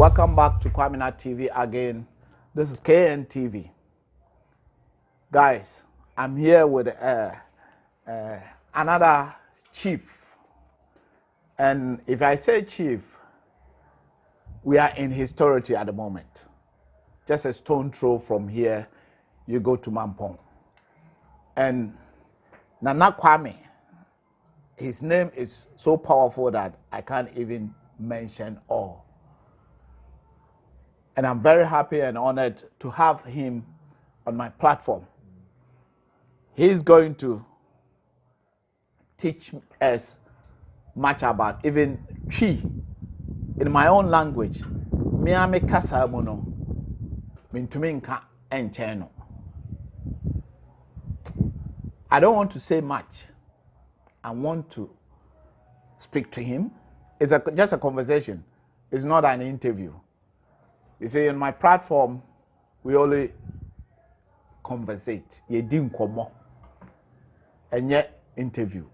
Welcome back to Kwamina TV again. This is KNTV. Guys, I'm here with another chief. And if I say chief, we are in his territory at the moment. Just a stone throw from here, you go to Mampong. And Nana Kwame, his name is so powerful that I can't even mention all. And I'm very happy and honored to have him on my platform. He's going to teach us much about even Chi in my own language. Miami kasa mono mintuminka encheno. I don't want to say much. I want to speak to him. It's just a conversation. It's not an interview. You see, in my platform, we only conversate. You didn't come and yet interview.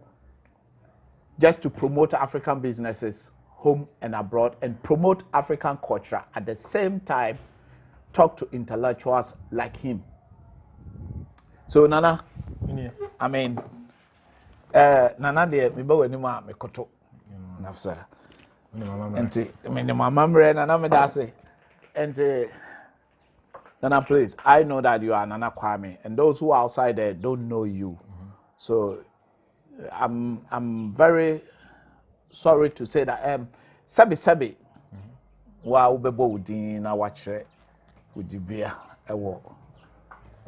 Just to promote African businesses home and abroad and promote African culture at the same time, talk to intellectuals like him. So Nana, I mean, Nana de me bawa ni ma me koto. Nafsa. Enti me ni mama mre Nana me da say. And Nana, please, I know that you are Nana Kwame, and those who are outside there don't know you. So I'm very sorry to say that Sabi wa ubebo udin na wachre ujibia ewo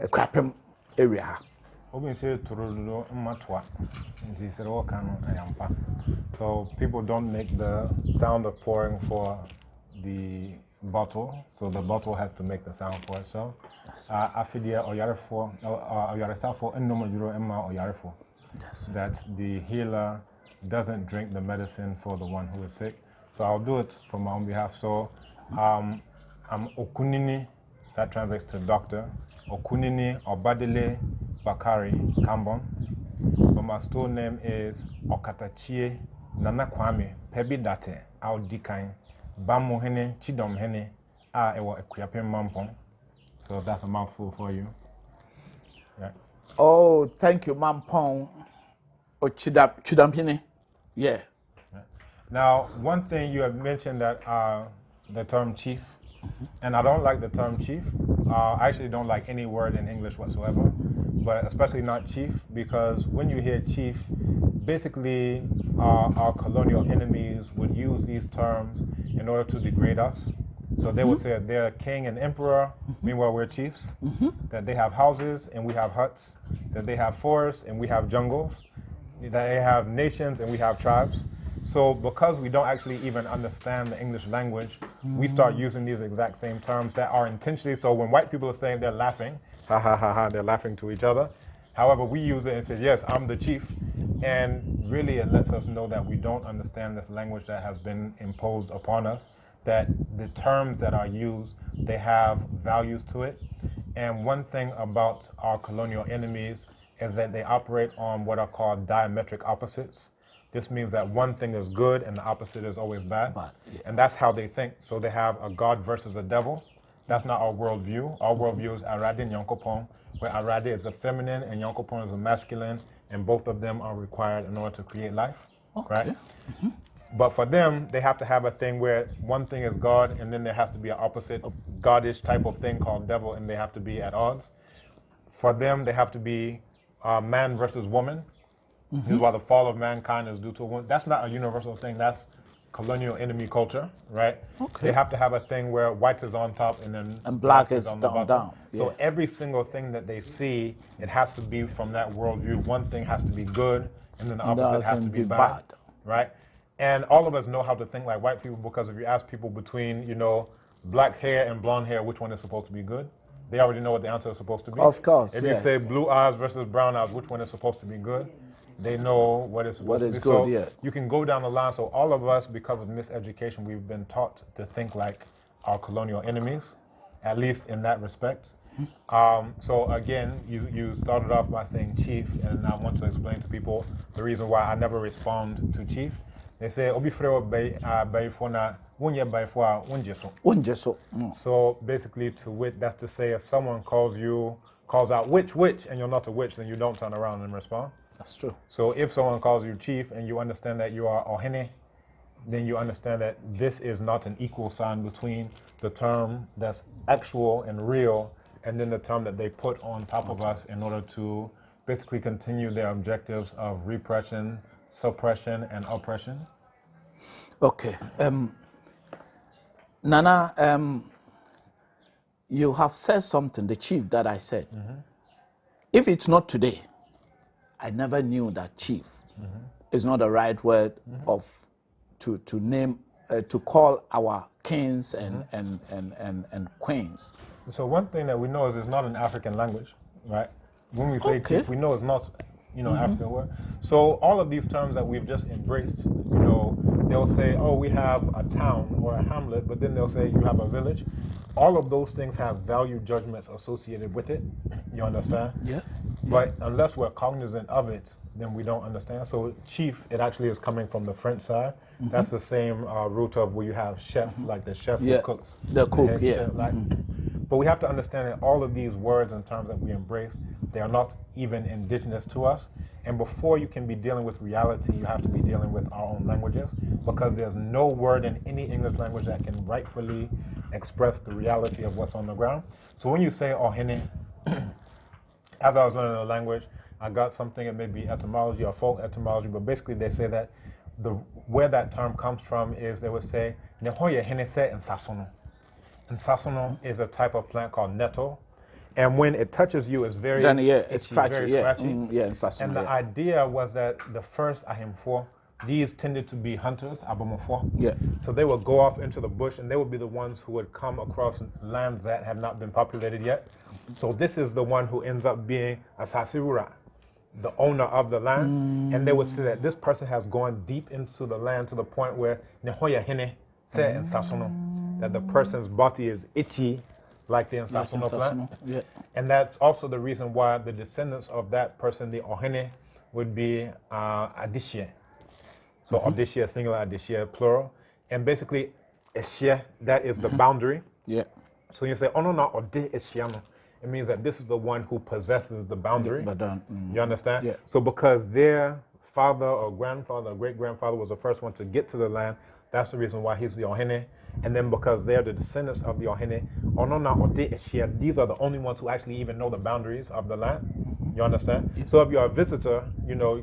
ekwapem area. Obi say tururu matwa nti sere woka no ayampa. So people don't make the sound of pouring for the bottle, so the bottle has to make the sound for itself. Afidia oyarefo oyaresafo ennom yuro emma oyarefo. That the healer doesn't drink the medicine for the one who is sick. So I'll do it for my own behalf. So I'm Okunini, that translates to doctor. Okunini Obadele Bakari Kambon. But my store name is Okatachie Nana Kwame Pebi Date Audikai Bamu Hene Chidom Hene Ewa Equiapem Mampong. So that's a mouthful for you. Yeah. Oh, thank you, Mampong. Or Chidam Hene. Yeah. Now, one thing you have mentioned that the term chief, and I don't like the term chief. I actually don't like any word in English whatsoever, but especially not chief, because when you hear chief, basically our colonial enemies would use these terms in order to degrade us. So they would say they're king and emperor, meanwhile we're chiefs, that they have houses and we have huts, that they have forests and we have jungles, that they have nations and we have tribes. So because we don't actually even understand the English language, we start using these exact same terms that are intentionally, so when white people are saying they're laughing, ha ha ha ha, they're laughing to each other. However, we use it and say, yes, I'm the chief. And really it lets us know that we don't understand this language that has been imposed upon us, that the terms that are used, they have values to it. And one thing about our colonial enemies is that they operate on what are called diametric opposites. This means that one thing is good and the opposite is always bad. And that's how they think. So they have a God versus a devil. That's not our worldview. Our worldview is Arade and Yonkopon, where Arade is a feminine and Yonkopon is a masculine, and both of them are required in order to create life. Okay. Right? But for them, they have to have a thing where one thing is God, and then there has to be an opposite godish type of thing called devil, and they have to be at odds. For them, they have to be man versus woman. This is why the fall of mankind is due to a woman. That's not a universal thing. That's colonial enemy culture, right? Okay. They have to have a thing where white is on top and then black is on the bottom. Down. So yes. Every single thing that they see, it has to be from that worldview. One thing has to be good, and then the opposite has to be bad, right? And all of us know how to think like white people, because if you ask people between, black hair and blonde hair, which one is supposed to be good? They already know what the answer is supposed to be. Of course. If you say blue eyes versus brown eyes, which one is supposed to be good? They know what is supposed to be. Good, so yeah. You can go down the line. So all of us, because of miseducation, we've been taught to think like our colonial enemies, at least in that respect. So again, you started off by saying chief, and I want to explain to people the reason why I never respond to chief. They say obi freo bay for na wunye bay for unje so. Unje so. So basically, to wit, that's to say if someone calls out witch, and you're not a witch, then you don't turn around and respond. That's true. So if someone calls you chief and you understand that you are ohene, then you understand that this is not an equal sign between the term that's actual and real and then the term that they put on top of us in order to basically continue their objectives of repression, suppression, and oppression. Okay. Nana, you have said something, the chief that I said. If it's not today, I never knew that chief is not the right word of to name to call our kings and queens. So one thing that we know is it's not an African language, right? When we say chief, we know it's not, African word. So all of these terms that we've just embraced, they'll say, oh, we have a town or a hamlet, but then they'll say you have a village. All of those things have value judgments associated with it. You understand? Yeah. But unless we're cognizant of it, then we don't understand. So chief, it actually is coming from the French side. That's the same root of where you have chef, like the chef who cooks. The cook, Chef, but we have to understand that all of these words and terms that we embrace, they are not even indigenous to us. And before you can be dealing with reality, you have to be dealing with our own languages, because there's no word in any English language that can rightfully express the reality of what's on the ground. So when you say ohene, as I was learning the language, I got something, it may be etymology or folk etymology, but basically they say that where that term comes from is they would say, nehoye hene se en sasono. And sasono is a type of plant called nettle. And when it touches you, it's very it's scratchy, very scratchy. And the idea was that the first ahimfo, these tended to be hunters, abomofo. Yeah. So they would go off into the bush, and they would be the ones who would come across lands that have not been populated yet. So this is the one who ends up being a sasirura, the owner of the land. And they would say that this person has gone deep into the land to the point where nehoya hene se en sasono, that the person's body is itchy, like the Nsasono plant. Yeah. And that's also the reason why the descendants of that person, the ohene, would be adishie. So adishie, singular, adishie, plural. And basically, eshie, that is the boundary. Yeah. So you say, oh no, no, ode eshiano. It means that this is the one who possesses the boundary. You understand? Yeah. So because their father or grandfather or great-grandfather was the first one to get to the land, that's the reason why he's the ohene. And then because they're the descendants of the ohene, these are the only ones who actually even know the boundaries of the land. You understand? Yeah. So if you're a visitor,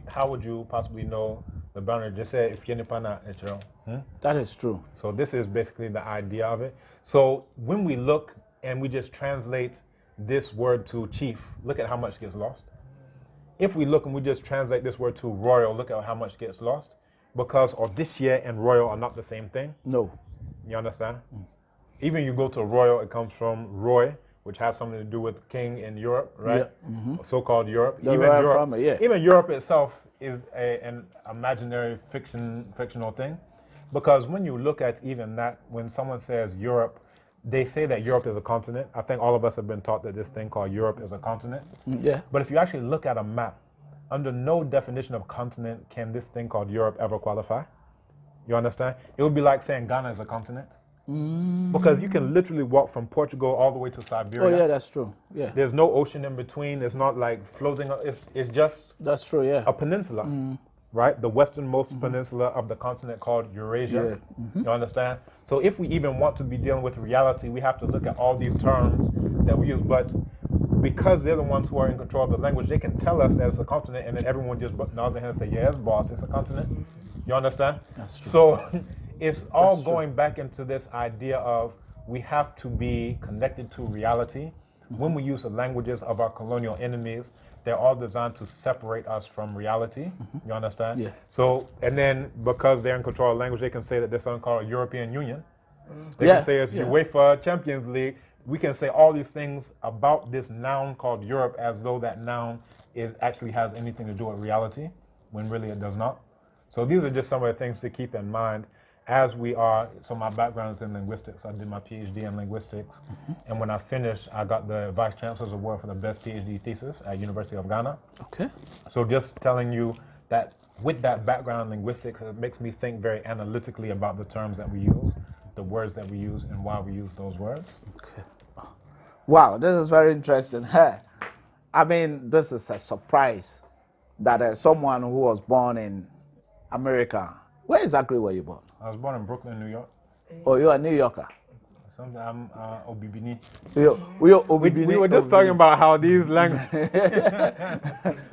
how would you possibly know the boundary? Just say, if you're That is true. So this is basically the idea of it. So when we look and we just translate this word to chief, look at how much gets lost. If we look and we just translate this word to royal, look at how much gets lost. Because Odishie and royal are not the same thing. No. You understand? Even you go to royal, it comes from Roy, which has something to do with king in Europe, right? Yeah. So-called Europe. Even Europe itself is an imaginary fictional thing. Because when you look at even that, when someone says Europe, they say that Europe is a continent. I think all of us have been taught that this thing called Europe is a continent. Yeah. But if you actually look at a map, under no definition of continent can this thing called Europe ever qualify. You understand? It would be like saying Ghana is a continent. Because you can literally walk from Portugal all the way to Siberia. Oh, yeah, that's true. Yeah. There's no ocean in between. It's not like floating. It's just that's true, yeah. a peninsula, right? The westernmost peninsula of the continent called Eurasia. Yeah. You understand? So if we even want to be dealing with reality, we have to look at all these terms that we use. But because they're the ones who are in control of the language, they can tell us that it's a continent, and then everyone just nods their head and say, yes, boss, it's a continent. You understand? That's true. So it's all going back into this idea of we have to be connected to reality. When we use the languages of our colonial enemies, they're all designed to separate us from reality. You understand? Yeah. So, and then because they're in control of language, they can say that there's something called European Union. They can say it's UEFA Champions League. We can say all these things about this noun called Europe as though that noun actually has anything to do with reality, when really it does not. So these are just some of the things to keep in mind as we are. So my background is in linguistics. I did my PhD in linguistics. And when I finished, I got the Vice Chancellor's Award for the best PhD thesis at University of Ghana. Okay. So just telling you that with that background in linguistics, it makes me think very analytically about the terms that we use, the words that we use, and why we use those words. Okay. Wow, this is very interesting. Hey, I mean, this is a surprise that someone who was born in America. Where exactly were you born? I was born in Brooklyn, New York. Oh, you are a New Yorker. I'm Obibini. We were just talking about how these languages.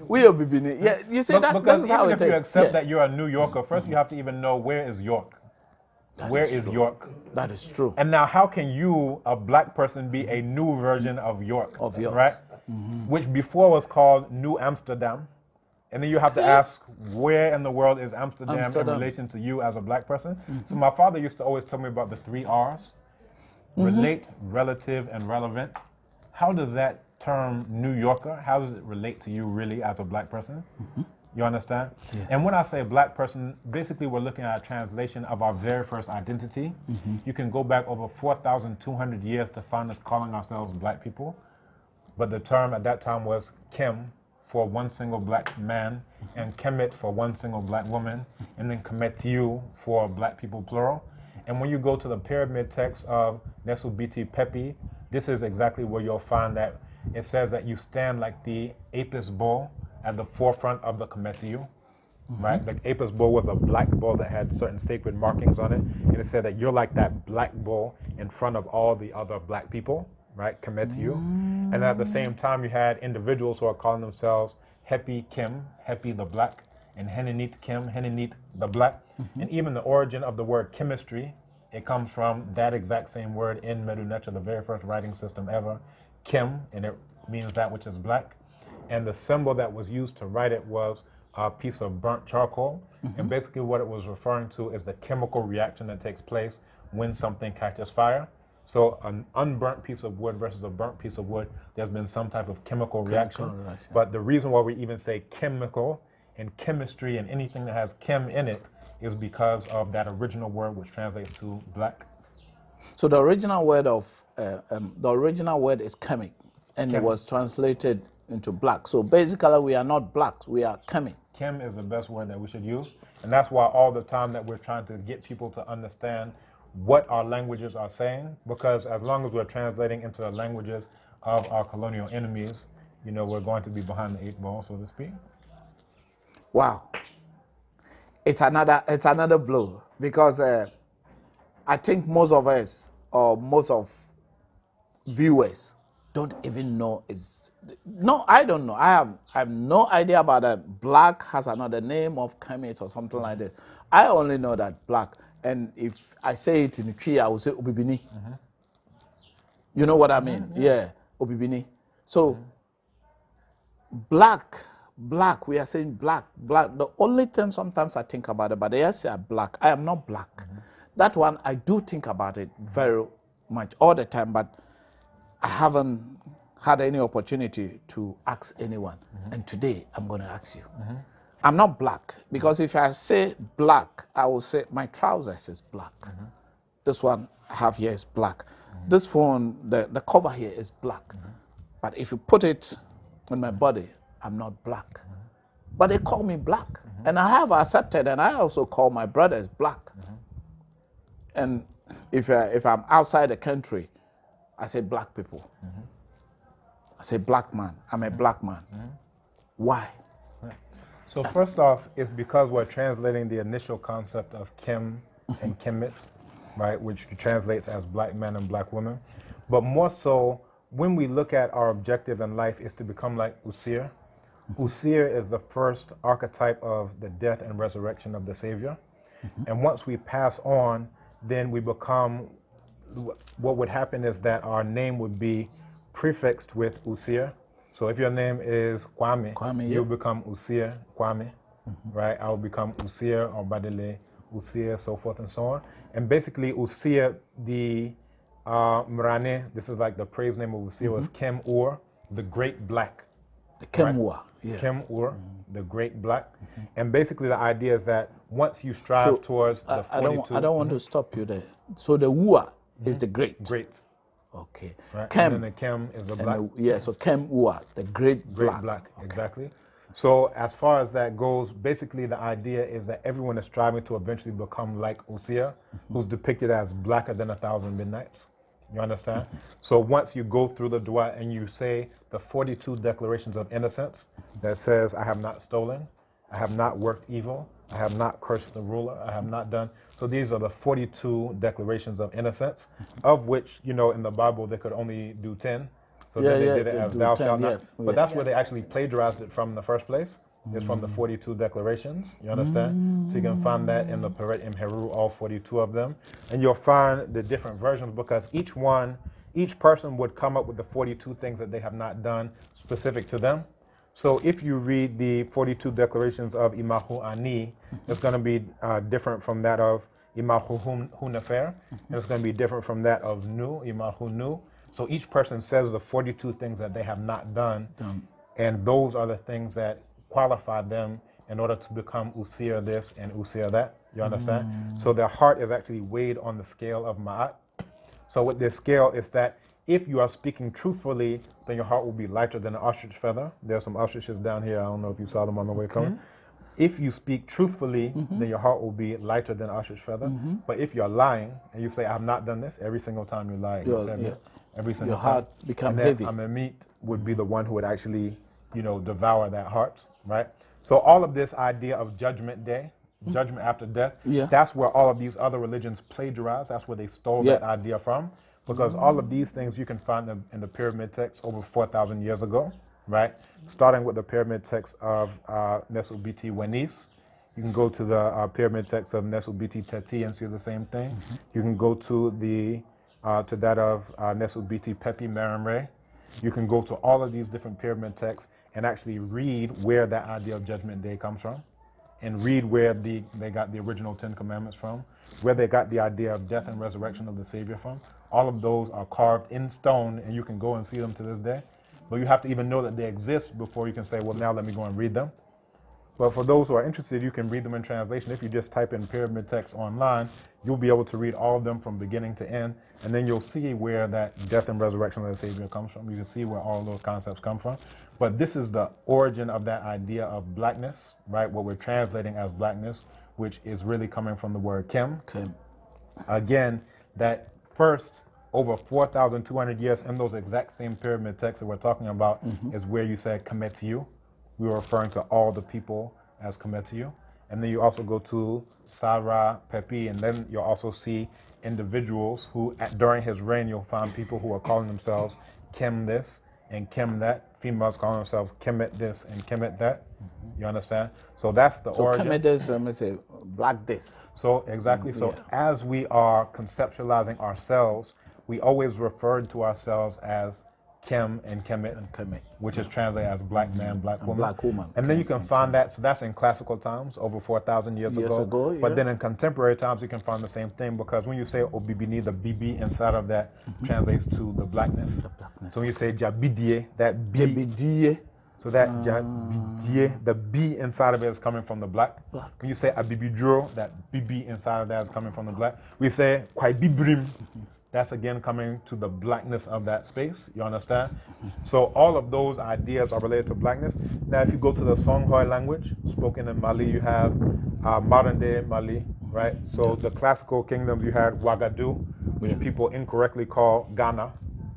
We Obibini. Yeah, you see that because this is how even it if you is. accept that you're a New Yorker, first you have to even know where is York. Where is true. York? That is true. And now, how can you, a black person, be a new version of York? Of York. Right? Which before was called New Amsterdam. And then you have to ask, where in the world is Amsterdam in relation to you as a black person? So my father used to always tell me about the 3 R's. Relate, relative, and relevant. How does that term New Yorker, how does it relate to you really as a black person? You understand? Yeah. And when I say black person, basically we're looking at a translation of our very first identity. You can go back over 4,200 years to find us calling ourselves black people. But the term at that time was Kim for one single black man, and Kemet for one single black woman, and then Kemetiu for black people plural. And when you go to the pyramid text of Nesubiti Pepi, this is exactly where you'll find that it says that you stand like the Apis bull at the forefront of the Kemetiu, right? The Apis bull was a black bull that had certain sacred markings on it, and it said that you're like that black bull in front of all the other black people, right? Kemetiu. And at the same time, you had individuals who are calling themselves Hepi Kim, Hepi the black, and Henenit Kim, Henenit the black. And even the origin of the word chemistry, it comes from that exact same word in Medu Neter, the very first writing system ever, Kim, and it means that which is black. And the symbol that was used to write it was a piece of burnt charcoal. And basically what it was referring to is the chemical reaction that takes place when something catches fire. So an unburnt piece of wood versus a burnt piece of wood, there's been some type of chemical reaction. But the reason why we even say chemical and chemistry and anything that has chem in it is because of that original word which translates to black. So the original word is chemic, and it was translated into black. So basically, we are not blacks; we are chemic. Chem is the best word that we should use, and that's why all the time that we're trying to get people to understand what our languages are saying, because as long as we're translating into the languages of our colonial enemies, you know, we're going to be behind the 8 ball, so to speak. Wow. It's another blow, because I think most of us, or most of viewers, don't even know. No, I don't know. I have no idea about that. Black has another name of Kemet or something like this. I only know that black. And if I say it in the tree, I will say Obibini. You know what I mean? Yeah, Obibini. So black, we are saying black. The only thing sometimes I think about it, but they say black. I am not black. That one, I do think about it very much all the time, but I haven't had any opportunity to ask anyone. And today, I'm going to ask you. I'm not black, because if I say black, I will say my trousers is black. This one I have here is black. This phone, the cover here is black. But if you put it on my body, I'm not black. But they call me black. And I have accepted, and I also call my brothers black. And if I'm outside the country, I say black people. I say black man. I'm a black man. Why? So first off, it's because we're translating the initial concept of Kim and Kemet, right, which translates as black men and black women. But more so, when we look at our objective in life is to become like Usir. Usir is the first archetype of the death and resurrection of the Savior. And once we pass on, then we become, what would happen is that our name would be prefixed with Usir. So if your name is Kwame, you'll become Usir Kwame, right? I'll become Usir or Badele, Usir, so forth and so on. And basically Usir, the Mrane, this is like the praise name of Usir, was Kem Ur, the great black. The Kem Ur, yeah. Kem Ur, the great black. And basically the idea is that once you strive towards the 42... I don't want to stop you there. So the Ua is the great. Great. Okay. Right. Kem, and then the Kem is the black. So Kem Ua, the great black. Okay. Exactly. So as far as that goes, basically the idea is that everyone is striving to eventually become like Usia, who's depicted as blacker than 1,000 midnights. You understand? So once you go through the dua and you say the 42 declarations of innocence that says, I have not stolen, I have not worked evil, I have not cursed the ruler, I have not done. So these are the 42 declarations of innocence, of which, you know, in the Bible they could only do 10. So then they did it as thou shalt not. But that's where they actually plagiarized it from in the first place. It's from the 42 declarations. You understand? So you can find that in the Peret Imheru, all 42 of them. And you'll find the different versions because each person would come up with the 42 things that they have not done specific to them. So if you read the 42 declarations of Imahu Ani, it's going to be different from that of Imahu Hunefer. And it's going to be different from that of Nu, Imahu Nu. So each person says the 42 things that they have not done. And those are the things that qualify them in order to become Usia this and Usia that. You understand? So their heart is actually weighed on the scale of Ma'at. So with this scale, it's that if you are speaking truthfully, then your heart will be lighter than an ostrich feather. There's some ostriches down here. I don't know if you saw them on the way coming. If you speak truthfully, then your heart will be lighter than an ostrich feather. But if you're lying and you say, I have not done this, every single time you lie, every single your heart becomes heavy. Amemit would be the one who would actually, you know, devour that heart, right? So all of this idea of judgment day, judgment after death, that's where all of these other religions plagiarized. That's where they stole that idea from. Because all of these things you can find them in the pyramid text over 4,000 years ago, right? Starting with the pyramid text of Nesubiti Wenis. You can go to the pyramid text of Nesubiti Teti and see the same thing. You can go to that of Nesubiti Pepi Merenre. You can go to all of these different pyramid texts and actually read where that idea of Judgment Day comes from, and read where they got the original 10 Commandments from, where they got the idea of death and resurrection of the Savior from. All of those are carved in stone, and you can go and see them to this day. But you have to even know that they exist before you can say, well, now let me go and read them. But for those who are interested, you can read them in translation. If you just type in pyramid text online, you'll be able to read all of them from beginning to end, and then you'll see where that death and resurrection of the Savior comes from. You can see where all of those concepts come from. But this is the origin of that idea of blackness, right? What we're translating as blackness, which is really coming from the word Kem. Again, that first over 4,200 years in those exact same pyramid texts that we're talking about is where you said Kemetiu. We were referring to all the people as Kemetiu. And then you also go to Sarah, Pepi, and then you'll also see individuals who, during his reign, you'll find people who are calling themselves Kem this and Kem that. Females calling themselves Kemet this and Kemet that. You understand? So that's the origin. So Kemet this, let me say, black this. So exactly. So as we are conceptualizing ourselves, we always referred to ourselves as Kem and Kemet, which is translated as black man, black woman. And then you can find that, so that's in classical times, over 4,000 years ago. But then in contemporary times, you can find the same thing, because when you say Obibini, the BB inside of that translates to the blackness. So when you say Jabidie, that B. So that Jabidie, the B inside of it is coming from the black. When you say Abibidro, that BB inside of that is coming from the black. We say Kwaibibrim. That's again coming to the blackness of that space. You understand? So all of those ideas are related to blackness. Now, if you go to the Songhai language, spoken in Mali, you have modern day Mali, right? So the classical kingdoms, you had Ouagadougou, which people incorrectly call Ghana.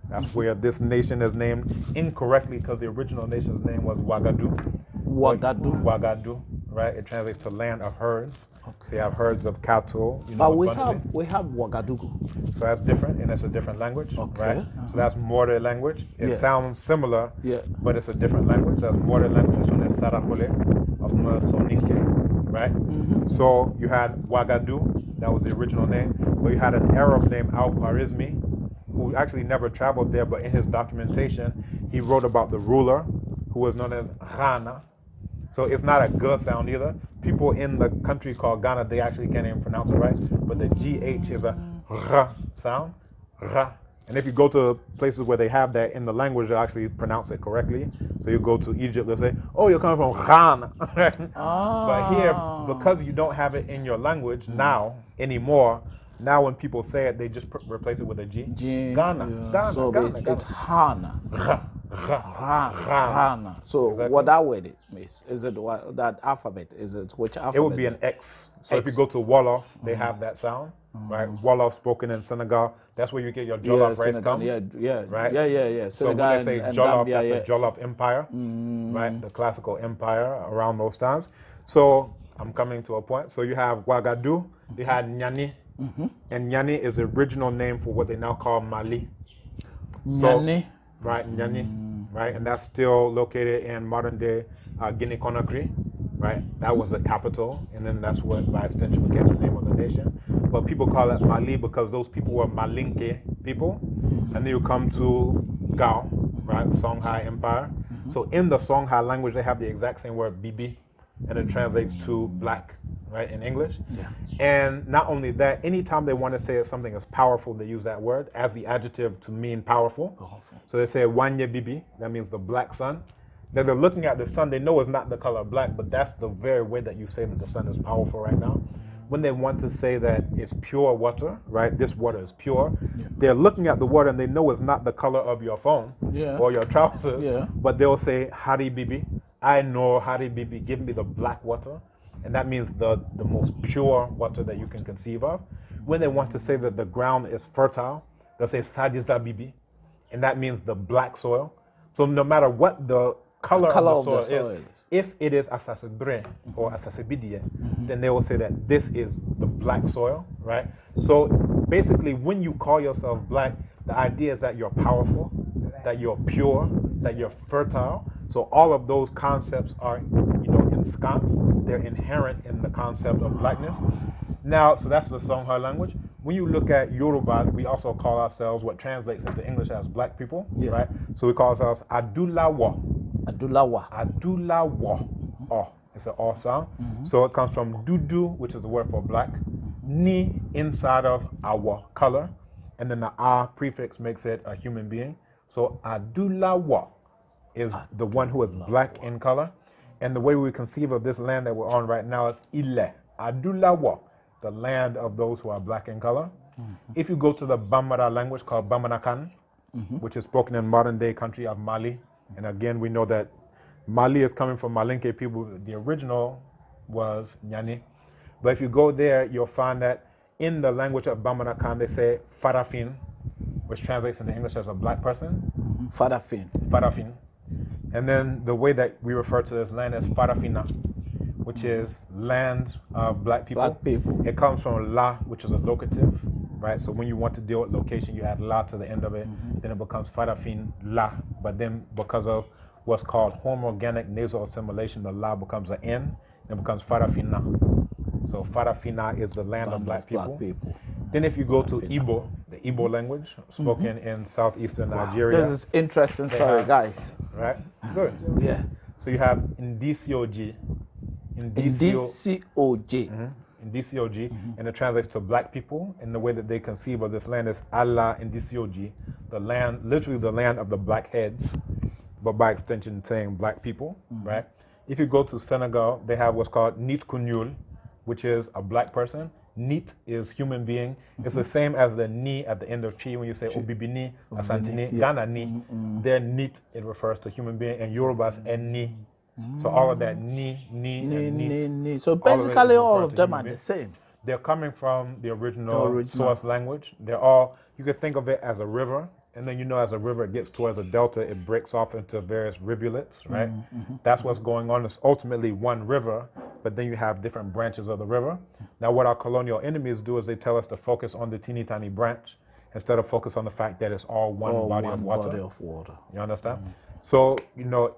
That's where this nation is named incorrectly, because the original nation's name was Ouagadougou. Ouagadougou, right? It translates to land of herds. So you have herds of cattle. You know, but we have Ouagadougou. So that's different, and it's a different language, right? So that's Morde language. It sounds similar, but it's a different language. That's Morde language. It's Sarahole of Soninke, right? So you had Ouagadougou, that was the original name. But you had an Arab named Al-Khwarizmi, who actually never traveled there, but in his documentation, he wrote about the ruler, who was known as Ghana. So it's not a G sound either. People in the country called Ghana, they actually can't even pronounce it right. But the GH is a R sound. R. And if you go to places where they have that in the language, they'll actually pronounce it correctly. So you go to Egypt, they'll say, oh, you're coming from Ghana. But here, because you don't have it in your language now anymore, Now when people say it, they just replace it with a G. G. Ghana, Yeah. Ghana, So Ghana, it's Ghana. Hana. Hana. So Exactly. what that word is it what that alphabet? Is it which alphabet? It would be an X. So if you X. go to Wolof, they have that sound, right? Wolof spoken in Senegal. That's where you get your jollof rice Senegal, come. yeah. So Senegal when they say and jollof, Gambia, that's the Jollof Empire, right? The classical empire around those times. So I'm coming to a point. So you have Ouagadougou, they had Nyani, and Nyani is the original name for what they now call Mali. Nyani. Right, Nyani, right, and that's still located in modern day Guinea Conakry, right? That was the capital, and then that's what, by extension, became the name of the nation. But people call it Mali because those people were Malinke people, and then you come to Gao, right, Songhai Empire. So in the Songhai language, they have the exact same word Bibi, and it translates to black, right, in English. Yeah. And not only that, anytime they want to say something is powerful, they use that word as the adjective to mean powerful. So they say Wanye Bibi, that means the black sun. Then they're looking at the sun, they know it's not the color black, but that's the very way that you say that the sun is powerful right now. When they want to say that it's pure water, right, this water is pure, they're looking at the water and they know it's not the color of your phone or your trousers, but they'll say Hari Bibi, I know Hari Bibi, give me the black water. And that means the most pure water that you can conceive of. When they want to say that the ground is fertile, they'll say Sadiza Bibi, and that means the black soil. So no matter what the color of the soil is, if it is Asasebre or Asasebidie, then they will say that this is the black soil, right? So basically, when you call yourself black, the idea is that you're powerful, that you're pure, that you're fertile. So all of those concepts are, ensconced. They're inherent in the concept of blackness. Now, so that's the Songhai language. When you look at Yoruba, we also call ourselves what translates into English as black people, right? So we call ourselves Adulawa. Oh, it's an O sound. So it comes from Dudu, which is the word for black, Ni inside of our color, and then the A prefix makes it a human being. So Adulawa is the one who is black in color. And the way we conceive of this land that we're on right now is Ile, Adulawa, the land of those who are black in color. If you go to the Bambara language called Bamanakan, which is spoken in modern day country of Mali, and again, we know that Mali is coming from Malinke people. The original was Nyani. But if you go there, you'll find that in the language of Bamanakan, they say Farafin, which translates into English as a black person. Farafin. And then the way that we refer to this land is Farafina, which is land of black people. It comes from La, which is a locative, right? So when you want to deal with location, you add La to the end of it. Then it becomes Farafin La. But then because of what's called homoorganic nasal assimilation, the La becomes an N, and it becomes Farafina. So Farafina is the land of black people. Then if you go to Igbo, the Igbo language spoken in southeastern Nigeria. This is interesting. Sorry, guys. Right? Good. Yeah. So you have Indisioji. Indicog. And it translates to black people. And the way that they conceive of this land is Allah Indisioji, the land, literally the land of the black heads, but by extension saying black people, right? If you go to Senegal, they have what's called Nit Kunyul, which is a black person. Nit is human being. It's the same as the ni at the end of chi when you say Obibini, Asantini, Ghana ni. Their nit, it refers to human being, and Yoruba's en ni. So all of that ni. So basically all of them are the same. They're coming from the original source language. They're all, you could think of it as a river. And then, as a river gets towards a delta, it breaks off into various rivulets, right? That's what's going on. It's ultimately one river, but then you have different branches of the river. Now, what our colonial enemies do is they tell us to focus on the teeny tiny branch instead of focus on the fact that it's all one body of water. You understand? So,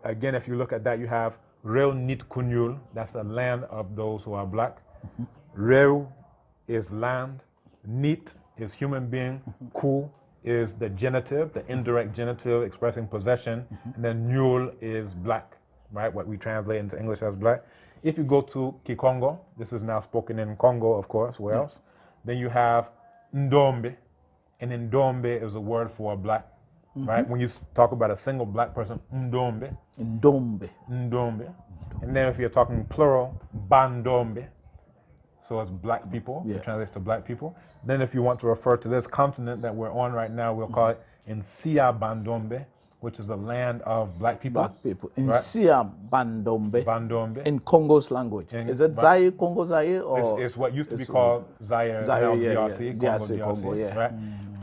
again, if you look at that, you have Reu Nit Kunyul. That's the land of those who are black. Reu is land. Nit is human being. Ku is the genitive, the indirect genitive expressing possession, and then Nyul is black, right? What we translate into English as black. If you go to Kikongo, this is now spoken in Congo, of course, where else? Then you have Ndombe, and Ndombe is a word for a black, right? When you talk about a single black person, Ndombe. And then if you're talking plural, Bandombe. So it's black people. Yeah. It translates to black people. Then if you want to refer to this continent that we're on right now, we'll call it Nsia Bandombe, which is the land of black people. Black people. In Right. Siam Bandombe. Bandombe. In Congo's language. Is it Zaire, Congo Zaire, or It's what used to be called Zaire, now yeah, DRC, yeah. Congo, DRC, Congo, yeah. right?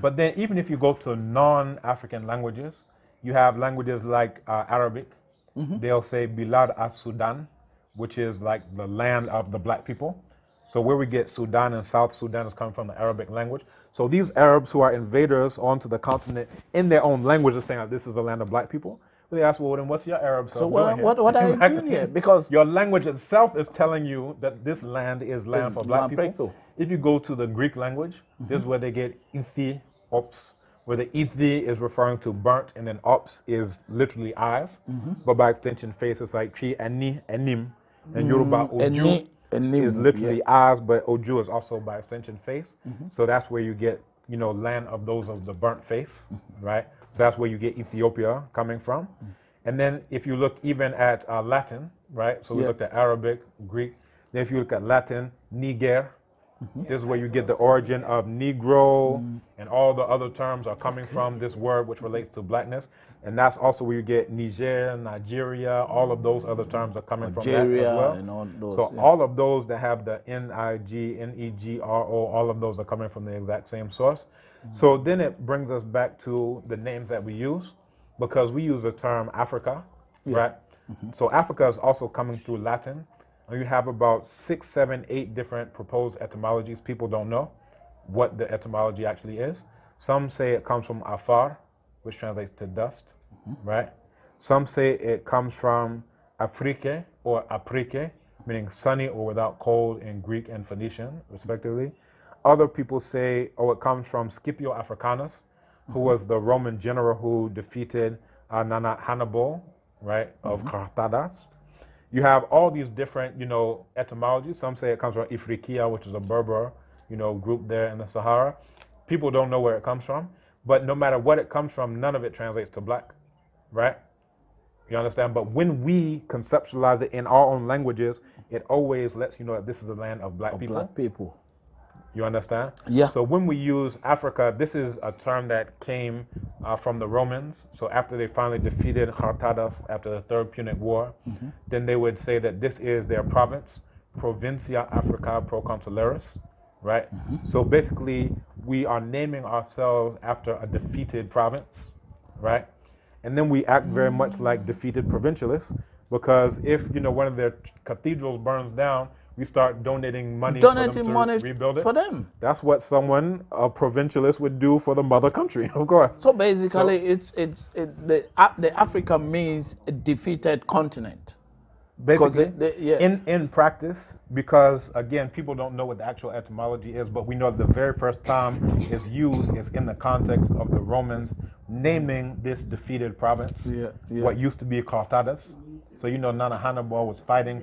But then even if you go to non-African languages, you have languages like Arabic. They'll say Bilad as-Sudan, which is like the land of the black people. So where we get Sudan and South Sudan is coming from the Arabic language. So these Arabs who are invaders onto the continent in their own language are saying that this is the land of black people. But they ask, well, then what's your Arab so self what, doing here? what are you doing here? Because your language itself is telling you that this land is land for black people. If you go to the Greek language, this is where they get ithi, ops, where the ithi is referring to burnt, and then ops is literally eyes. But by extension, face is like tri, ani, enim, and Yoruba oju is literally eyes, but oju is also by extension face. So that's where you get, you know, land of those of the burnt face, right? So that's where you get Ethiopia coming from. And then if you look even at Latin, right? So we looked at Arabic, Greek. Then if you look at Latin, Niger. This is where you get the origin of Negro, and all the other terms are coming from this word which relates to blackness. And that's also where you get Niger, Nigeria, all of those other terms are coming from that as well. And all those, So all of those that have the N-I-G, N-E-G-R-O, all of those are coming from the exact same source. So then it brings us back to the names that we use, because we use the term Africa, right? So Africa is also coming through Latin. And you have about 6, 7, 8 different proposed etymologies. People don't know what the etymology actually is. Some say it comes from Afar, which translates to dust, right? Some say it comes from Afrique or Aprike, meaning sunny or without cold in Greek and Phoenician, respectively. Other people say, oh, it comes from Scipio Africanus, who was the Roman general who defeated Hannibal, right, of Carthadas. You have all these different, you know, etymologies. Some say it comes from Ifriqiya, which is a Berber, you know, group there in the Sahara. People don't know where it comes from, but no matter what it comes from, none of it translates to black, right? You understand? But when we conceptualize it in our own languages, it always lets you know that this is the land of black people. Black people. You understand? Yeah. So when we use Africa, this is a term that came from the Romans. So after they finally defeated Carthadas after the Third Punic War, then they would say that this is their province, Provincia Africa Proconsularis, right? So basically, we are naming ourselves after a defeated province, right? And then we act very much like defeated provincialists, because if, you know, one of their cathedrals burns down, we start donating money for them to rebuild it. For them. That's what someone, a provincialist, would do for the mother country, of course. So basically, the Africa means a defeated continent. Basically, in practice, because again, people don't know what the actual etymology is, but we know the very first time it's used is in the context of the Romans naming this defeated province, what used to be Carthadas. So you know, Nana Hannibal was fighting.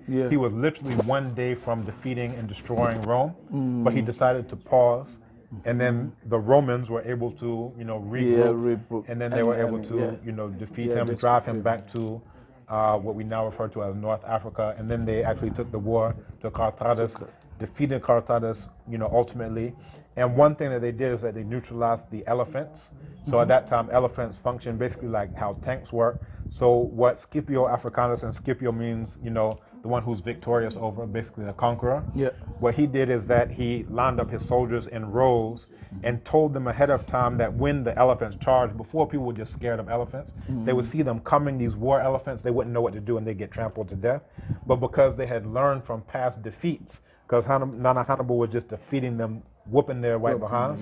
Yeah. He was literally one day from defeating and destroying Rome, but he decided to pause. And then the Romans were able to, you know, regroup, and then they were able to, you know, defeat him, drive him back to what we now refer to as North Africa. And then they actually took the war to Carthadas, defeated Carthadas, you know, ultimately. And one thing that they did is that they neutralized the elephants. So at that time, elephants functioned basically like how tanks work. So what Scipio Africanus, and Scipio means, you know, the one who's victorious over, basically the conqueror. Yeah. What he did is that he lined up his soldiers in rows and told them ahead of time that when the elephants charged, before people were just scared of elephants, they would see them coming, these war elephants, they wouldn't know what to do and they'd get trampled to death. But because they had learned from past defeats, because Nana Hannibal was just defeating them, whooping their white behinds,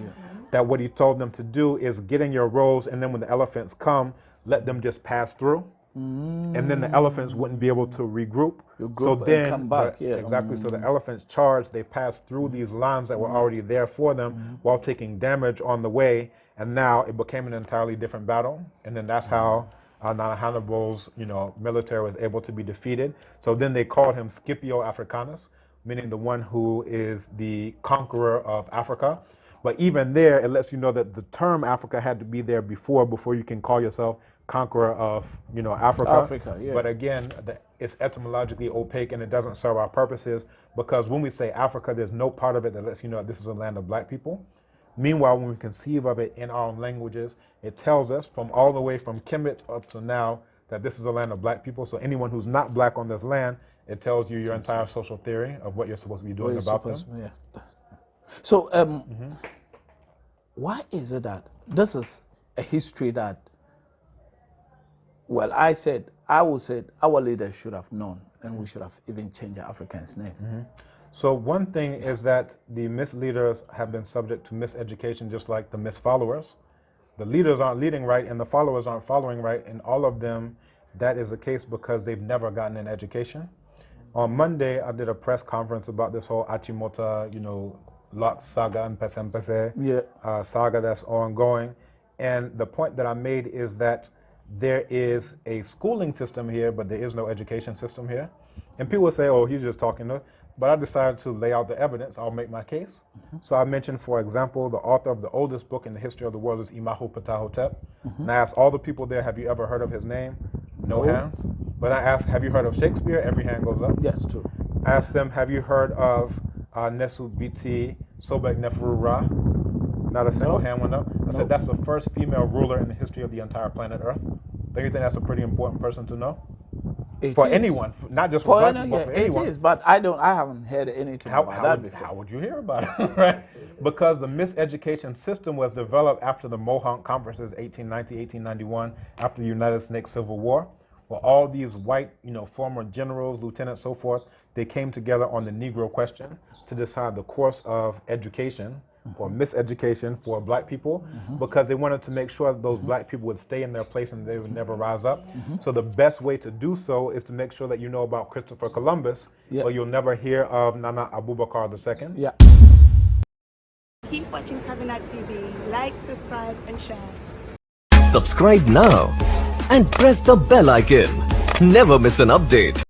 that what he told them to do is get in your rows, and then when the elephants come, let them just pass through. And then the elephants wouldn't be able to regroup. So then, come back. exactly. So the elephants charged. They passed through these lines that were already there for them, while taking damage on the way. And now it became an entirely different battle. And then that's how Nana Hannibal's, you know, military was able to be defeated. So then they called him Scipio Africanus, meaning the one who is the conqueror of Africa. But even there, it lets you know that the term Africa had to be there before you can call yourself conqueror of, you know, Africa. Yeah. But again, it's etymologically opaque and it doesn't serve our purposes. because when we say Africa, there's no part of it that lets you know this is a land of black people. Meanwhile, when we conceive of it in our own languages, it tells us from all the way from Kemet up to now that this is a land of black people. So anyone who's not black on this land, it tells you your entire social theory of what you're supposed to be doing about them. Yeah. So why is it that this is a history that, well, I would say our leaders should have known, and we should have even changed the African's name. So one thing is that the misleaders have been subject to miseducation, just like the misfollowers. The leaders aren't leading right and the followers aren't following right, and all of them, that is the case because they've never gotten an education. On Monday, I did a press conference about this whole Achimota, Locke saga and Mpese saga that's ongoing. And the point that I made is that there is a schooling system here, but there is no education system here. And people say, oh, he's just talking to, but I decided to lay out the evidence. I'll make my case. So I mentioned, for example, the author of the oldest book in the history of the world is Imahu Ptahhotep. And I asked all the people there, have you ever heard of his name? No hands. But I asked, have you heard of Shakespeare? Every hand goes up. Yes, true. I asked them, have you heard of Nesu Biti Sobek Neferu Ra? Not a single hand went up. I said, that's the first female ruler in the history of the entire planet Earth. Don't you think that's a pretty important person to know? For anyone, not just for black people, for anyone. It is, but I haven't heard anything about that before. How would you hear about it, right? Because the miseducation system was developed after the Mohawk conferences, 1890, 1891, after the United Snake Civil War, where all these white, former generals, lieutenants, so forth, they came together on the Negro question to decide the course of education or miseducation for black people, because they wanted to make sure that those black people would stay in their place and they would never rise up. So the best way to do so is to make sure that you know about Christopher Columbus, or you'll never hear of Nana Abubakar II. Yeah. Keep watching Cabinet TV. Like, subscribe, and share. Subscribe now and press the bell icon. Never miss an update.